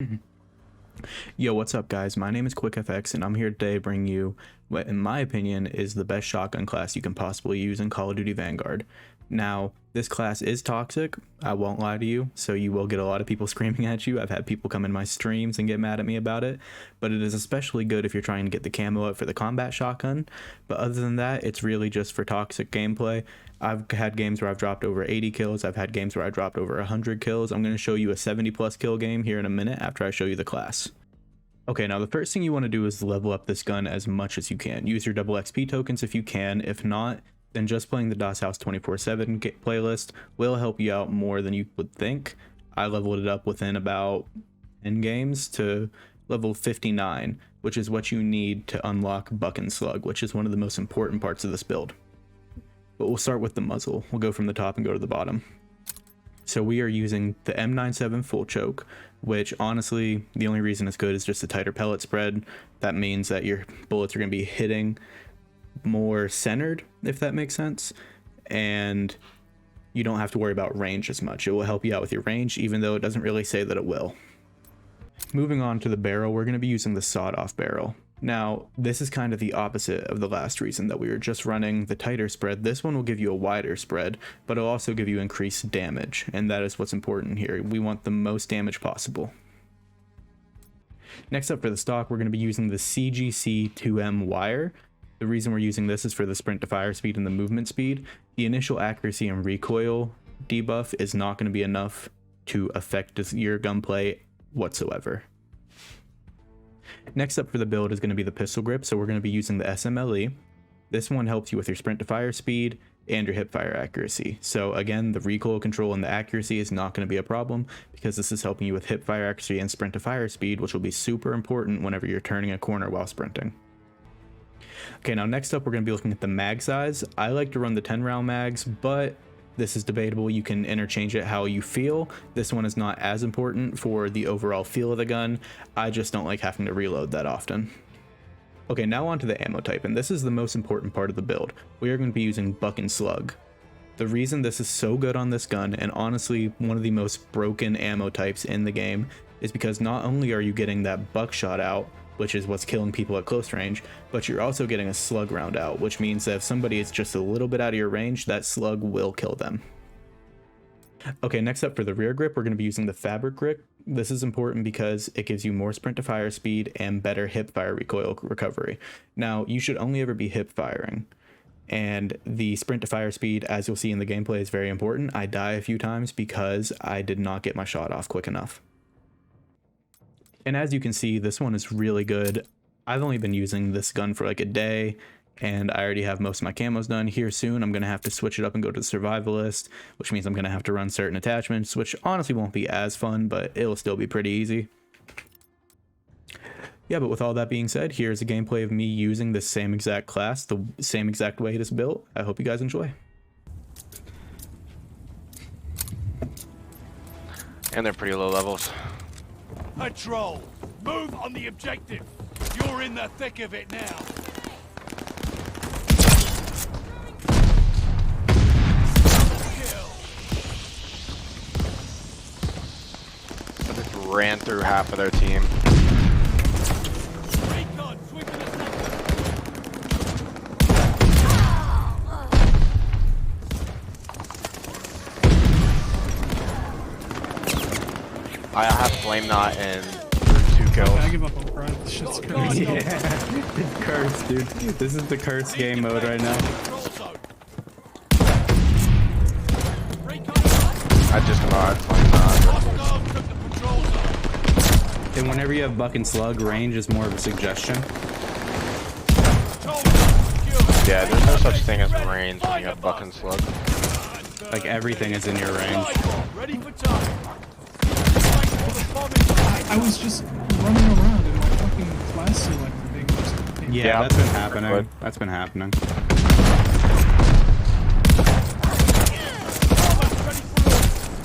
Mhm. Yo, what's up, guys? My name is QuickFX, and I'm here today to bring you what, in my opinion, is the best shotgun class you can possibly use in Call of Duty Vanguard. Now, this class is toxic, I won't lie to you, so you will get a lot of people screaming at you. I've had people come in my streams and get mad at me about it, but it is especially good if you're trying to get the camo up for the combat shotgun. But other than that, it's really just for toxic gameplay. I've had games where I've dropped over 80 kills. I've had games where I dropped over 100 kills. I'm going to show you a 70 plus kill game here in a minute after I show you the class. Okay, now the first thing you want to do is level up this gun as much as you can. Use your double XP tokens if you can. If not, then just playing the DOS House 24/7 playlist will help you out more than you would think. I leveled it up within about 10 games to level 59, which is what you need to unlock Buck and Slug, which is one of the most important parts of this build. But we'll start with the muzzle. We'll go from the top and go to the bottom. So we are using the M97 full choke, which honestly, the only reason it's good is just a tighter pellet spread. That means that your bullets are going to be hitting more centered, if that makes sense. And you don't have to worry about range as much. It will help you out with your range, even though it doesn't really say that it will. Moving on to the barrel, we're going to be using the sawed-off barrel. Now, this is kind of the opposite of the last reason that we were just running the tighter spread. This one will give you a wider spread, but it'll also give you increased damage, and that is what's important here. We want the most damage possible. Next up for the stock, we're going to be using the CGC 2M wire. The reason we're using this is for the sprint to fire speed and the movement speed. The initial accuracy and recoil debuff is not going to be enough to affect your gunplay whatsoever. Next up for the build is going to be the pistol grip, so we're going to be using the SMLE. This one helps you with your sprint to fire speed and your hip fire accuracy. So again, the recoil control and the accuracy is not going to be a problem because this is helping you with hip fire accuracy and sprint to fire speed, which will be super important whenever you're turning a corner while sprinting. Okay, now next up we're going to be looking at the mag size. I like to run the 10 round mags, but this is debatable. You can interchange it how you feel. This one is not as important for the overall feel of the gun. I just don't like having to reload that often. Okay, now on to the ammo type, and this is the most important part of the build. We are going to be using Buck and Slug. The reason this is so good on this gun, and honestly one of the most broken ammo types in the game, is because not only are you getting that buckshot out, which is what's killing people at close range, but you're also getting a slug round out, which means that if somebody is just a little bit out of your range, that slug will kill them. Okay, next up for the rear grip, we're going to be using the fabric grip. This is important because it gives you more sprint to fire speed and better hip fire recoil recovery. Now, you should only ever be hip firing, and the sprint to fire speed, as you'll see in the gameplay, is very important. I die a few times because I did not get my shot off quick enough. And as you can see, this one is really good. I've only been using this gun for like a day, and I already have most of my camos done. Here soon, I'm going to have to switch it up and go to the survivalist, which means I'm going to have to run certain attachments, which honestly won't be as fun, but it'll still be pretty easy. Yeah, but with all that being said, here's a gameplay of me using the same exact class, the same exact way it is built. I hope you guys enjoy. And they're pretty low levels. Patrol, move on the objective. You're in the thick of it now. Kill. I just ran through half of their team. Recon, swing to the center. I have flame knot and 2 kills. I give up on front. This shit's crazy. Yeah, it's cursed, dude. This is the cursed game mode right now. I just about had flame knot. And whenever you have Buck and Slug, range is more of a suggestion. Yeah, there's no such thing as range when you got Buck and Slug. Like everything is in your range. Ready for time. I was just running around in my fucking class selector being just Yeah, that's been happening. That's been happening.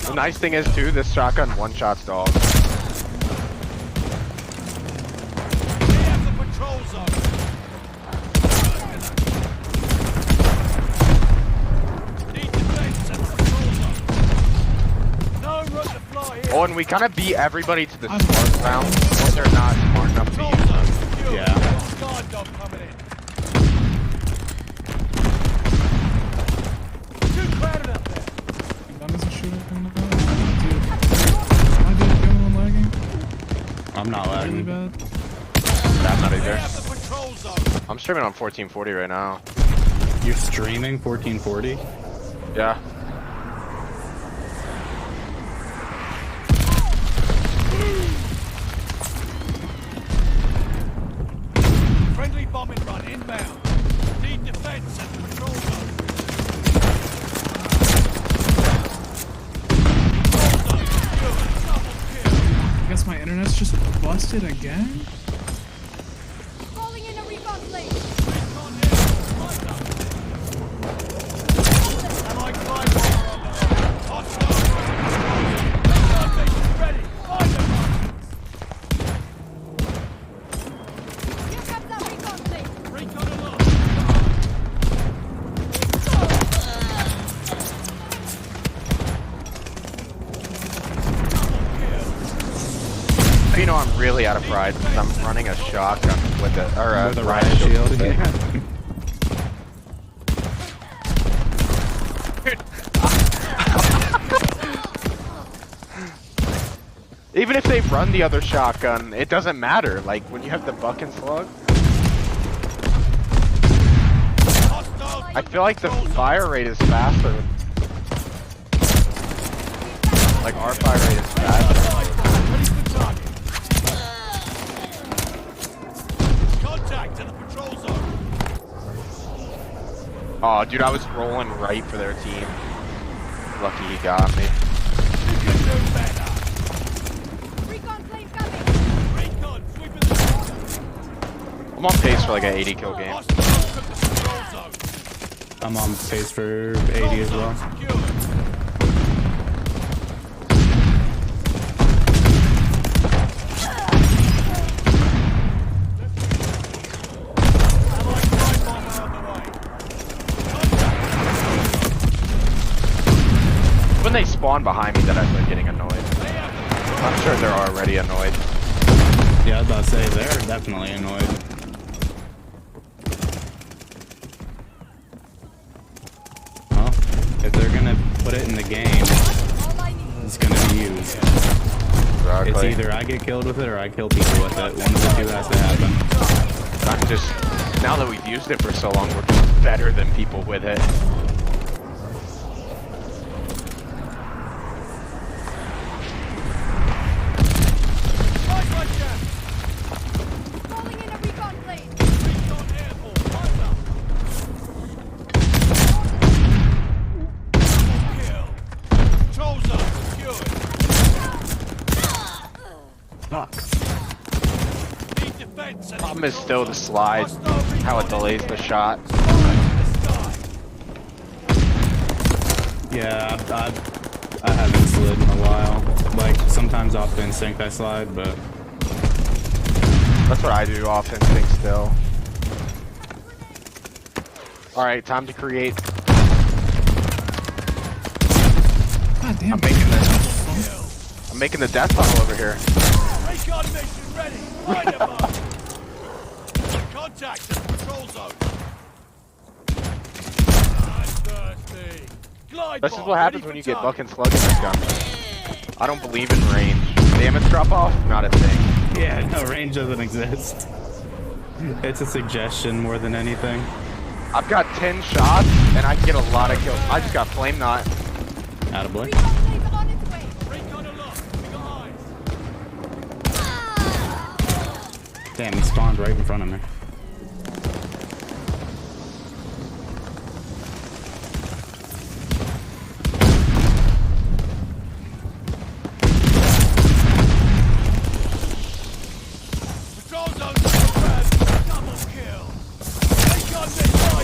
The nice thing is too, this shotgun one-shots dogs. We have the patrol zone. Need defense at the patrol zone. No room to fly here. Oh, and Can we kind of beat everybody to the smart rounds when they're not smart enough to use them? Yeah. Guard dog coming in. Too crowded up there. Gun isn't shooting from the gun. Dude. Am I doing good when I'm lagging? I'm not Really lagging. bad. I'm not They either. have the patrol zone. I'm streaming on 1440 right now. You're streaming 1440? Yeah. Friendly bombing run inbound. Need defense at the patrol zone. Patrol zone secured. Double kill. I guess my internet's just busted again? Calling in a recon plane. Recon here. Find up. Allied flight bomber on the way. Hostile. Recon mission ready. Find them. Here comes that recon plane. Recon alert. You know, I'm really out of pride because I'm running a shotgun with it, or a With a riot riot shield. with it. Even if they run the other shotgun, it doesn't matter. Like when you have the buck and slug, Hostile. I feel like the fire rate is faster. Like our fire rate is faster. Ready for target. Contact to the patrol zone. Oh, dude, I was rolling right for their team. Lucky he got me. You can do better. Recon plane coming. Recon sweeping the zone. I'm on pace for like an 80 kill game. Hostiles took the patrol zone. I'm on pace for 80 as well. Secured. Allied flight bomber on the way. When they spawn behind me, that I start getting annoyed. They have the I'm sure they're already annoyed. Yeah, I was about to say, they're definitely annoyed. Well, if they're gonna put it in the game, All I need. it's gonna be used. It's Exactly. either I get killed with it or I kill people with it. One of the two has to happen. I'm just, now that we've used it for so long, we're just better than people with it. Lifeline jam. Calling in a recon plane. Recon airborne. Find up. Kill. Patrol zone secured. Fuck. Need defense at the Problem is patrol still the zone. slide, Hostile how it recon delays the indicated. shot. Spotlight in the sky. Yeah, I haven't slid in a while. Like, sometimes off instinct I slide, but That's what I do off instinct still. Alright, time to create. God damn. I'm making this. I'm making the death tunnel over here. Recon mission ready. Find them up. Contact at the patrol zone. I'm thirsty. Glide This is bomb what happens ready when you for get buck target. and slug in this gun. I don't believe in range. Damage drop off? Not a thing. yeah, no, range doesn't exist. It's a suggestion more than anything. I've got 10 shots and I can get a lot of kills. I just got flame knot. Attaboy. Recon planes are on its way. Recon alert. We got eyes. Damn, he spawned right in front of me. Patrol zone confirmed. Double kill. Recon missile.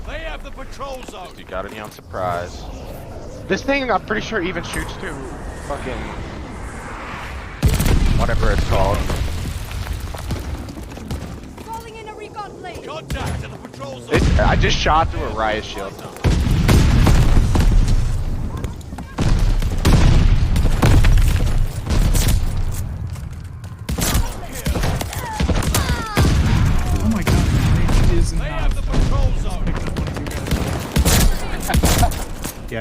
They have the patrol zone. You got any on surprise? This thing, I'm pretty sure, even shoots to fucking whatever it's called. Calling in a recon plane. Contact to the patrol zone. I just shot through a riot shield.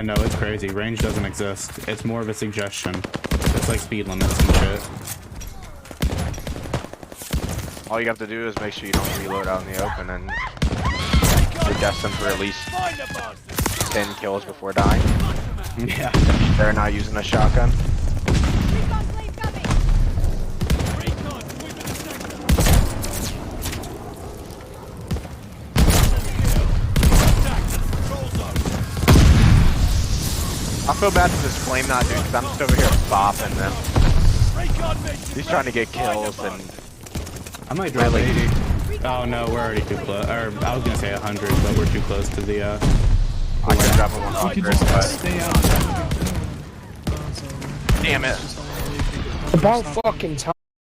know, it's crazy. Range doesn't exist. It's more of a suggestion. It's like speed limits and shit. All you have to do is make sure you don't reload out in the open, and you're destined for at least 10 kills before dying. Yeah. They're not using a shotgun. Recon plane coming. Recon, moving the sector. Attack the control zone. I feel bad for this flame not dude, because I'm just over here bopping them. Recon mission. He's trying to get kills, and I might drop Really? 80. Oh no, we're already too close. Or I was gonna say 100, but we're too close to the I could drop him You could 100, just but stay out. damn it. Just all really think About stop them. fucking time.